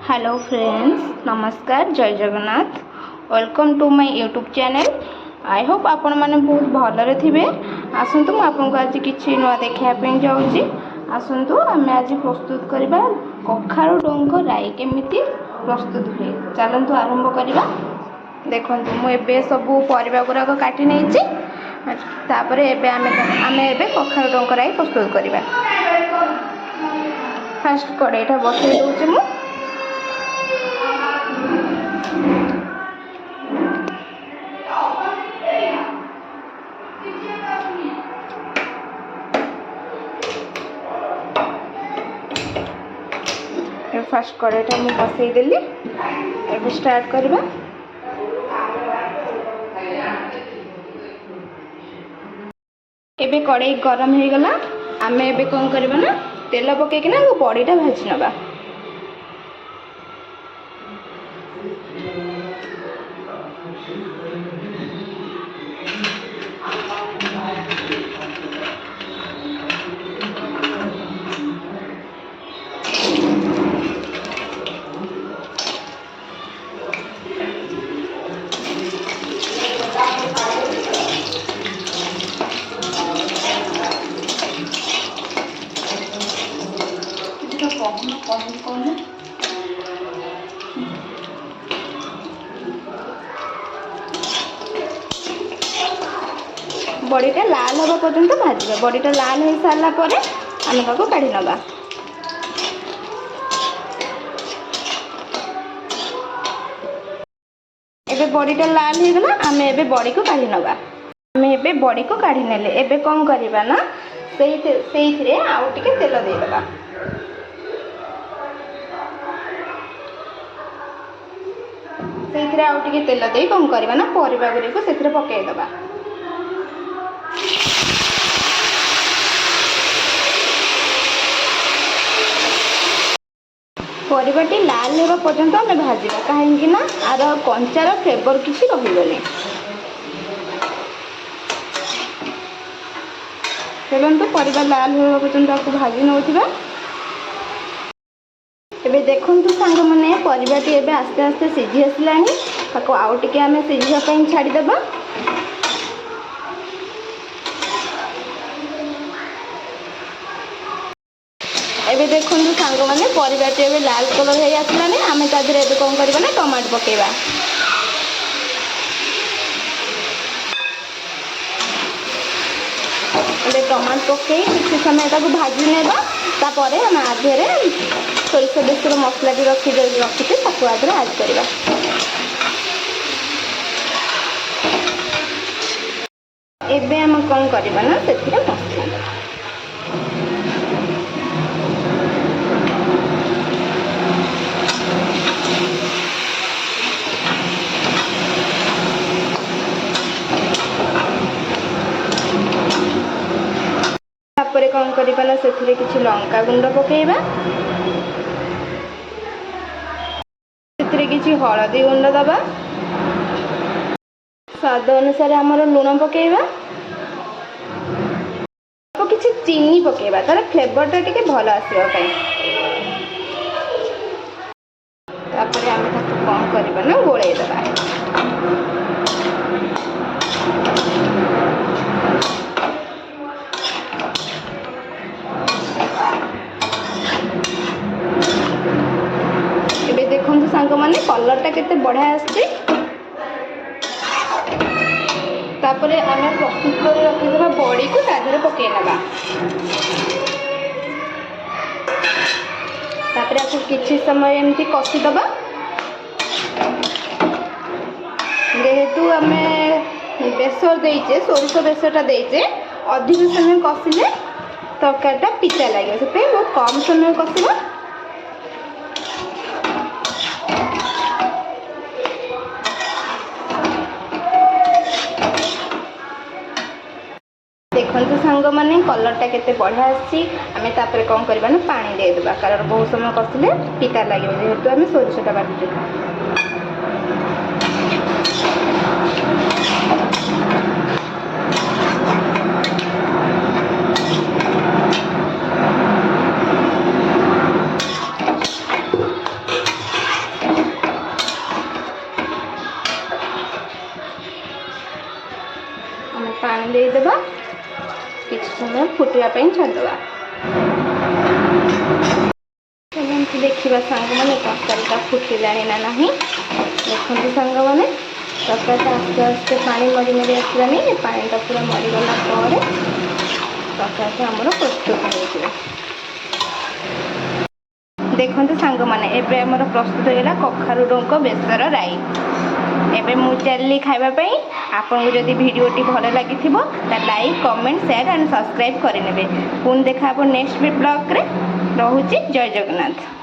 Hello friends, नमस्कार, जय Jagannath. Welcome to my YouTube channel. I hope आपण मैंने बहुत भलरे थे। आसतु मुझे आज किसी नुआ देखापी जाऊँगी। आसतु आम आज प्रस्तुत करवा कखारू डंक राई केमी प्रस्तुत हुए। चलतु आरंभ करवा। देखु मुझे सबू परिवा गुराक काटी नहीं तापर आमे कखारू डंक राई प्रस्तुत करवा। फास्ट कड़ईटा बसई दूची मु फास्ट कड़ईटा मु बसई देली। एबे स्टार्ट करवा। एबे कड़ई गरम हो गला। आमे एबे कौन करबा ना तेल पकेकिना बड़ीटा भाजी नबा। बड़ीटा लाल हवा पर्यंत भाजवा। बड़ीटा लाल हो सारा पर आम काढ़ी नवा। एबे बड़ीटा लाल हो गला। आम एबे बड़ी को काढ़ी नवा। आम एबे बड़ी को काढ़ी नेले। एबे कौन करबा ना से आउ टिके तेल देदेबा। से आउ टिके तेल दे कौन करबा ना परिबा गुरी को सेथिरे पकेई दबा। परिवाटी लाल होगा पर्यंत आम भाजवा कहीं आर कंचार फ्लेवर किसी रही। चलते परिवार लाल होगा पर्यंत आपको भाजी नौथिबा। एबे देखंतु सांग माने परिवाटी एबे आस्ते आस्ते सिझी आसलानी। ताको आउ टिके आमे सिझिया पई छाडी देबा। एबे देखंतु सांग माने परिवाटी एबे लाल कलर हो आसलानी। आमे ता देहरे एबे कोन करबा ना टमाटो पकेबा। एबे टमाटो पके किसी समय ताको भाजी नेबा। तापरे हम आधेरे सोरिष बेसर मसला भी रखिते ताको आधेरे ऐड करबा। एबे हम कोन करबा ना सेथिरे मसला तापरे कौन करबा ना सेथिरे किछि लंका गुंड पकेइबा। सेथिरे किछि हळदी गुंड दबा। स्वाद अनुसार हमर लूण पकेइबा। तो किछि चीनी पकेइबा तार फ्लेवर टा टिके भलो आसीबा पई। तापरे हम ताको कौन करबा ना गोळेइ दबा। देखो सांग माने कलर टा केते बढ़िया आछे। तापरे आमे प्रस्तुत कर रखिबा बड़ी को तादरे पके नबा। तापरे आपको किछि समय एमती कसी दबा। जेहेतु आमे बेसर देइचे सोरिष बेसरटा देइचे अधिक समय कसिले तरकारीटा पिता लागे। से बहुत कम समय कसिबा। देखो सांग माने कलर टा केते बढ़िया आसी। आमे तापरे कौन करबा ना पानी दे देबा कारण बहुत समय कसिले पिता लागे। जेहेतु आमे सोरिषटा बाटुचे। फुटिया छाड़देवा। चलते देखा सांग मैंने तरकारीटा फुटिला ना ना। देखते सांग मैंने तरकारी आस्ते आस्ते पानी मरी मरी आसलानी। पानीटा पूरा मरीगला तरकारी आमर प्रस्तुत हो। देखते सांग मैंने एबे आमर प्रस्तुत होगा कखारु डंक बेसर राई। एबे मु चली खाइबापी। आपको जदि वीडियोटी भल लगी तो like comment share and subscribe करेंगे। पुणी देखा नेक्स्ट ब्लॉग रे। रहुची जय जगन्नाथ।